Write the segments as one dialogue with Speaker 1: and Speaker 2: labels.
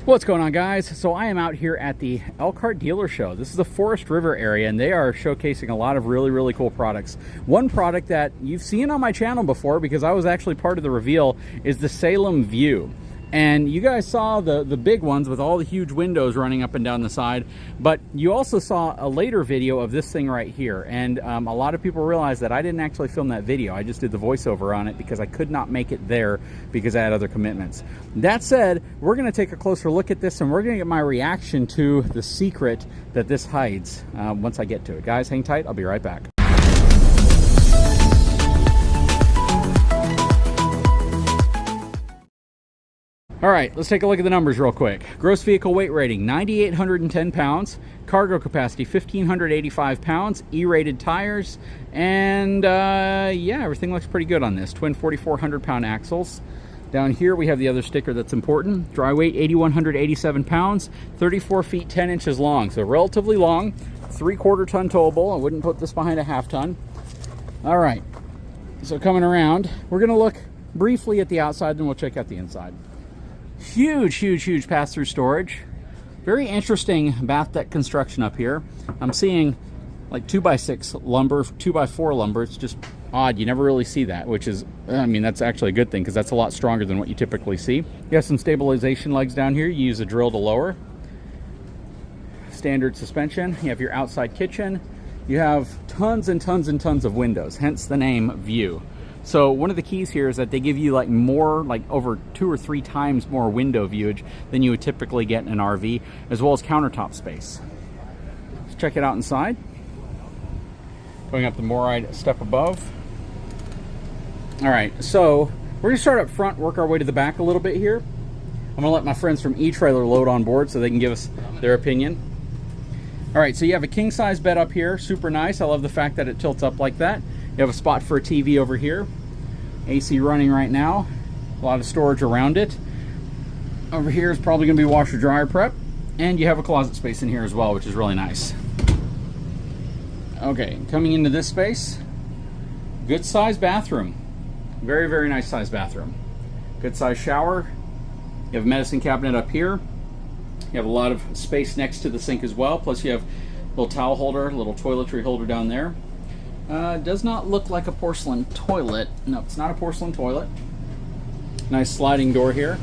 Speaker 1: What's going on, guys? So I am out here at the Elkhart Dealer Show. This is the Forest River area, and they are showcasing a lot of really cool products. One product that you've seen on my channel before, because I was actually part of the reveal, is the Salem View. And you guys saw the big ones with all the huge windows running up and down the side, but you also saw a later video of this thing right here. And a lot of people realized that I didn't actually film that video. I just did the voiceover on it because I could not make it there because I had other commitments. That said, we're going to take a closer look at this, and we're going to get my reaction to the secret that this hides once I get to it. Guys, hang tight. I'll be right back. All right, let's take a look at the numbers real quick. Gross vehicle weight rating, 9,810 pounds. Cargo capacity, 1,585 pounds. E-rated tires. And yeah, everything looks pretty good on this. Twin 4,400 pound axles. Down here we have the other sticker that's important. Dry weight, 8,187 pounds. 34 feet 10 inches long. So relatively long. 3/4 ton towable. I wouldn't put this behind a half ton. All right, so coming around, we're gonna look briefly at the outside, then we'll check out the inside. Huge pass-through storage. Very interesting bath deck construction up here. I'm seeing like 2x6 lumber, 2x4 lumber. It's just odd. You never really see that, which is, I mean, that's actually a good thing because that's a lot stronger than what you typically see. You have some stabilization legs down here. You use a drill to lower. Standard suspension. You have your outside kitchen. You have tons and tons and tons of windows, hence the name View. So one of the keys here is that they give you like more, like over 2 or 3 times more window viewage than you would typically get in an RV, as well as countertop space. Let's check it out inside. Going up the MORryde step above. All right, so we're gonna start up front, work our way to the back a little bit here. I'm gonna let my friends from eTrailer load on board so they can give us their opinion. All right, so you have a king size bed up here, super nice. I love the fact that it tilts up like that. You have a spot for a TV over here. AC running right now. A lot of storage around it. Over here is probably gonna be washer dryer prep. And you have a closet space in here as well, which is really nice. Okay, coming into this space, good size bathroom. Very nice size bathroom. Good size shower. You have a medicine cabinet up here. You have a lot of space next to the sink as well. Plus you have a little towel holder, a little toiletry holder down there. Does not look like a porcelain toilet. No, it's not a porcelain toilet. Nice sliding door here.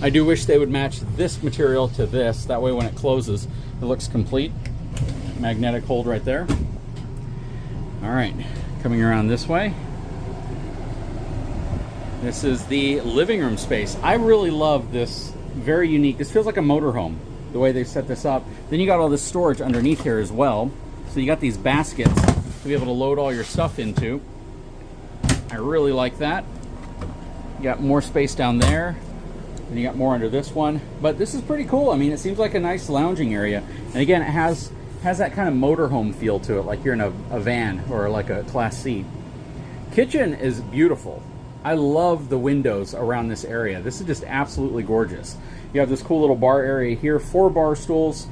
Speaker 1: I do wish they would match this material to this. That way when it closes, it looks complete. Magnetic hold right there. All right, coming around this way. This is the living room space. I really love this, very unique. This feels like a motorhome, the way they set this up. Then you got all this storage underneath here as well. So you got these baskets to be able to load all your stuff into. I really like that. You got more space down there, and you got more under this one. But this is pretty cool. I mean, it seems like a nice lounging area. And again, it has that kind of motorhome feel to it, like you're in a van or like a Class C. Kitchen is beautiful. I love the windows around this area. This is just absolutely gorgeous. You have this cool little bar area here, 4 bar stools.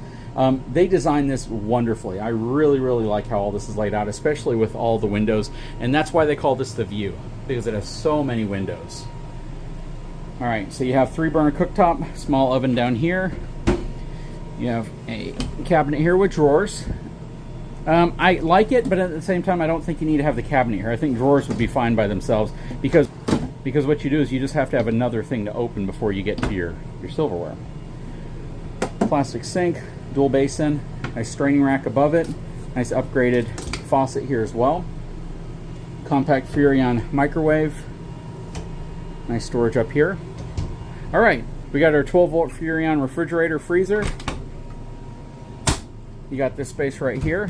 Speaker 1: They designed this wonderfully. I really like how all this is laid out, especially with all the windows. And that's why they call this the View, because it has so many windows. All right, so you have 3-burner cooktop, small oven down here. You have a cabinet here with drawers. I like it, but at the same time, I don't think you need to have the cabinet here. I think drawers would be fine by themselves because what you do is you just have to have another thing to open before you get to your silverware. Plastic sink. Dual basin, nice straining rack above it, nice upgraded faucet here as well. Compact Furrion microwave, nice storage up here. All right, we got our 12-volt Furrion refrigerator freezer. You got this space right here.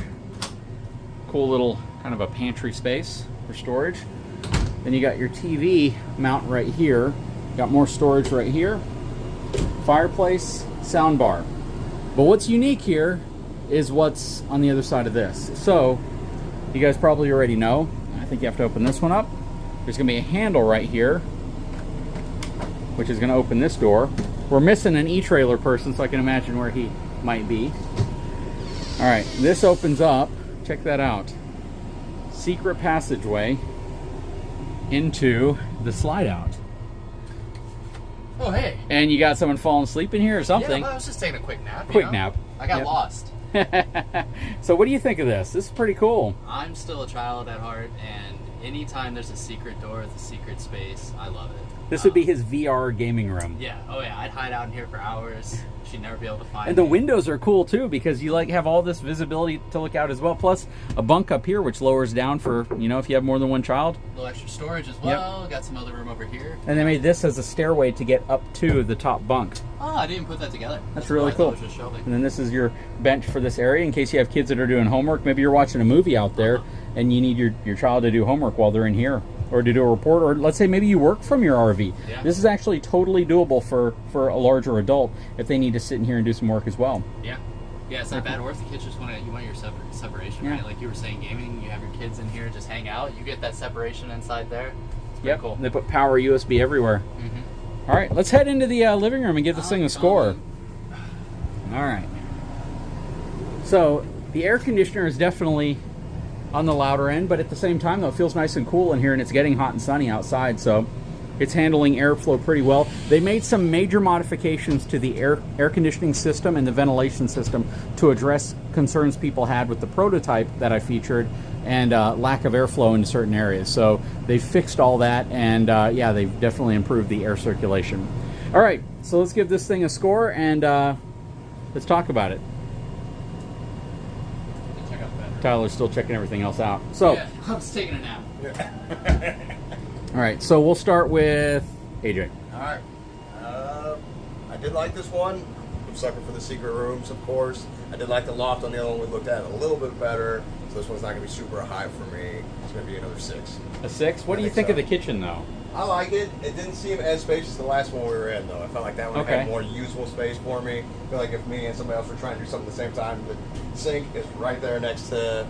Speaker 1: Cool little kind of a pantry space for storage. Then you got your TV mount right here. Got more storage right here. Fireplace, sound bar. But what's unique here is what's on the other side of this. So, you guys probably already know. I think you have to open this one up. There's going to be a handle right here, which is going to open this door. We're missing an eTrailer person, so I can imagine where he might be. All right, this opens up. Check that out. Secret passageway into the slide out.
Speaker 2: Oh, hey.
Speaker 1: And you got someone falling asleep in here or something.
Speaker 2: Yeah, I was just taking a quick nap.
Speaker 1: Quick nap.
Speaker 2: I got lost.
Speaker 1: So what do you think of this? This is pretty cool.
Speaker 2: I'm still a child at heart, and anytime there's a secret door with a secret space, I love it.
Speaker 1: This would be his VR gaming room.
Speaker 2: Yeah. Oh, yeah. I'd hide out in here for hours. She'd never be able to find
Speaker 1: And the
Speaker 2: me.
Speaker 1: windows are cool too, because you like have all this visibility to look out as well. Plus a bunk up here, which lowers down for, you know, if you have more than one child.
Speaker 2: A little extra storage as well. Got some other room over here.
Speaker 1: And they made this as a stairway to get up to the top bunk.
Speaker 2: Oh, I didn't put that together.
Speaker 1: That's really cool.
Speaker 2: I thought it was just shelving.
Speaker 1: And then this is your bench for this area in case you have kids that are doing homework. Maybe you're watching a movie out there and you need your child to do homework while they're in here, or to do a report, or let's say maybe you work from your RV.
Speaker 2: Yeah.
Speaker 1: This is actually totally doable for a larger adult if they need to sit in here and do some work as well.
Speaker 2: Yeah. Yeah, it's not bad. Or if the kids just want your separation, right? Like you were saying, gaming, you have your kids in here, just hang out. You get that separation inside there. It's pretty cool.
Speaker 1: They put power USB everywhere.
Speaker 2: Mm-hmm.
Speaker 1: All right, let's head into the living room and give this thing a score. All right. So the air conditioner is definitely on the louder end, but at the same time, though, it feels nice and cool in here, and it's getting hot and sunny outside, so it's handling airflow pretty well. They made some major modifications to the air conditioning system and the ventilation system to address concerns people had with the prototype that I featured and lack of airflow into certain areas. So they fixed all that, and yeah, they've definitely improved the air circulation. All right, so let's give this thing a score, and let's talk about it. Tyler's still checking everything else out. So
Speaker 2: yeah, I'm just taking a nap.
Speaker 1: All right, so we'll start with AJ.
Speaker 3: All right. I did like this one. I'm sucker for the secret rooms, of course. I did like the loft on the other one we looked at a little bit better. So this one's not going to be super high for me. It's going to be another 6.
Speaker 1: A 6? What do you think of the kitchen, though?
Speaker 3: I like it. It didn't seem as spacious as the last one we were in, though. I felt like that one had more usable space for me. I feel like if me and somebody else were trying to do something at the same time, the sink is right there next to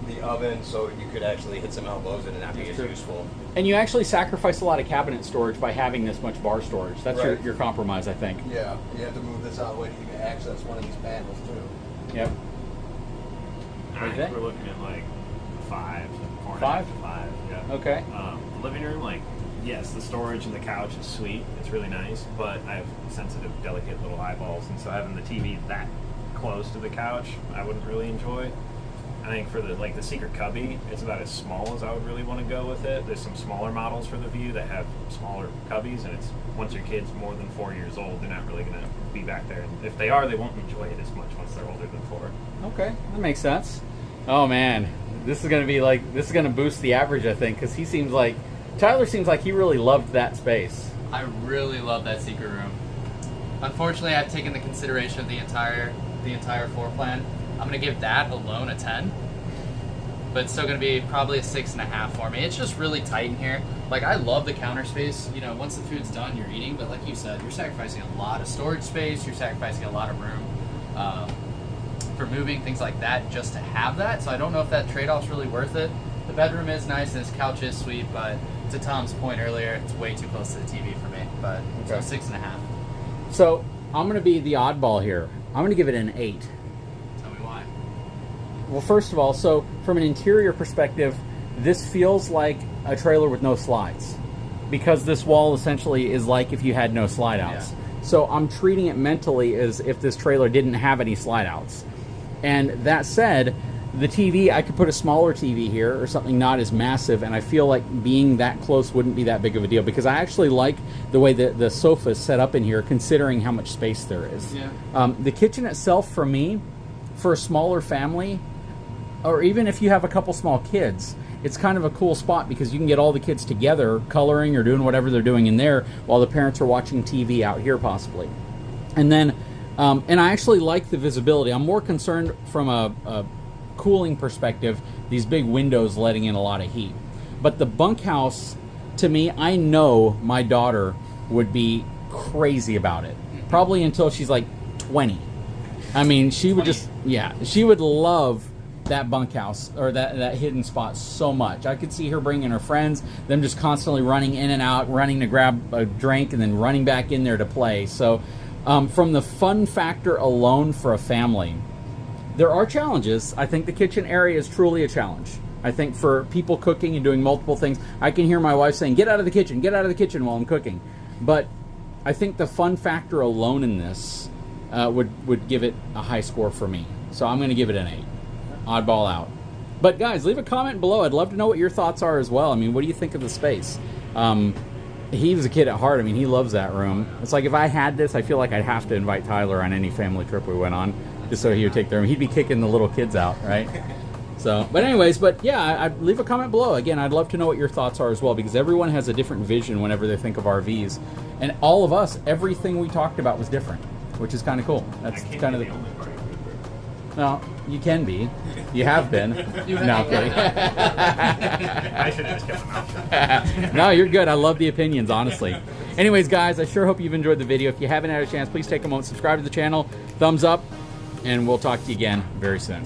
Speaker 3: the oven, so you could actually hit some elbows in and not be as useful.
Speaker 1: And you actually sacrifice a lot of cabinet storage by having this much bar storage. That's your compromise, I think.
Speaker 3: Yeah, you have to move this out of the way to even access one of these panels, too.
Speaker 1: Yep.
Speaker 4: I think we're looking at like 5.
Speaker 1: 5?
Speaker 4: 5, yeah.
Speaker 1: Okay.
Speaker 4: Living room, like, yes, the storage and the couch is sweet. It's really nice, but I have sensitive, delicate little eyeballs, and so having the TV that close to the couch, I wouldn't really enjoy. I think for the secret cubby, it's about as small as I would really want to go with it. There's some smaller models for the View that have smaller cubbies, and it's once your kid's more than 4 years old, they're not really going to be back there. And if they are, they won't enjoy it as much once they're older than 4.
Speaker 1: Okay, that makes sense. Oh man, this is going to boost the average, I think, because Tyler seems like he really loved that space.
Speaker 2: I really love that secret room. Unfortunately, I've taken the consideration of the entire floor plan. I'm going to give that alone a 10, but it's still going to be probably a 6.5 for me. It's just really tight in here. Like, I love the counter space. You know, once the food's done, you're eating, but like you said, you're sacrificing a lot of storage space. You're sacrificing a lot of room for moving, things like that, just to have that. So I don't know if that trade-off's really worth it. The bedroom is nice and this couch is sweet, but to Tom's point earlier, it's way too close to the TV for me. But so 6.5.
Speaker 1: So I'm going to be the oddball here. I'm going to give it an 8.
Speaker 2: Tell me why.
Speaker 1: Well, first of all, so from an interior perspective, this feels like a trailer with no slides, because this wall essentially is like if you had no slide outs. Yeah. So I'm treating it mentally as if this trailer didn't have any slide outs. And that said, the TV, I could put a smaller TV here or something not as massive, and I feel like being that close wouldn't be that big of a deal, because I actually like the way the sofa is set up in here, considering how much space there is.
Speaker 2: Yeah.
Speaker 1: The kitchen itself, for me, for a smaller family, or even if you have a couple small kids, it's kind of a cool spot because you can get all the kids together coloring or doing whatever they're doing in there while the parents are watching TV out here possibly. And then, and I actually like the visibility. I'm more concerned from a cooling perspective, these big windows letting in a lot of heat. But the bunkhouse, to me, I know my daughter would be crazy about it. Probably until she's like 20. I mean, she would just, she would love that bunkhouse or that hidden spot so much. I could see her bringing her friends, them just constantly running in and out, running to grab a drink and then running back in there to play. So from the fun factor alone for a family, there are challenges. I think the kitchen area is truly a challenge. I think for people cooking and doing multiple things, I can hear my wife saying, get out of the kitchen while I'm cooking. But I think the fun factor alone in this would give it a high score for me. So I'm going to give it an 8. Oddball out. But guys, leave a comment below. I'd love to know what your thoughts are as well. I mean, what do you think of the space? He was a kid at heart. I mean, he loves that room. It's like if I had this, I feel like I'd have to invite Tyler on any family trip we went on, just so he would take the room. He'd be kicking the little kids out, right? So, but anyways, yeah, I'd leave a comment below. Again, I'd love to know what your thoughts are as well, because everyone has a different vision whenever they think of RVs. And all of us, everything we talked about was different, which is kind of cool. That's kind of the
Speaker 4: only party.
Speaker 1: No, you can be. You have been. No, kidding.
Speaker 4: I should have just kept my mouth shut.
Speaker 1: No, you're good. I love the opinions, honestly. Anyways, guys, I sure hope you've enjoyed the video. If you haven't had a chance, please take a moment, subscribe to the channel, thumbs up, and we'll talk to you again very soon.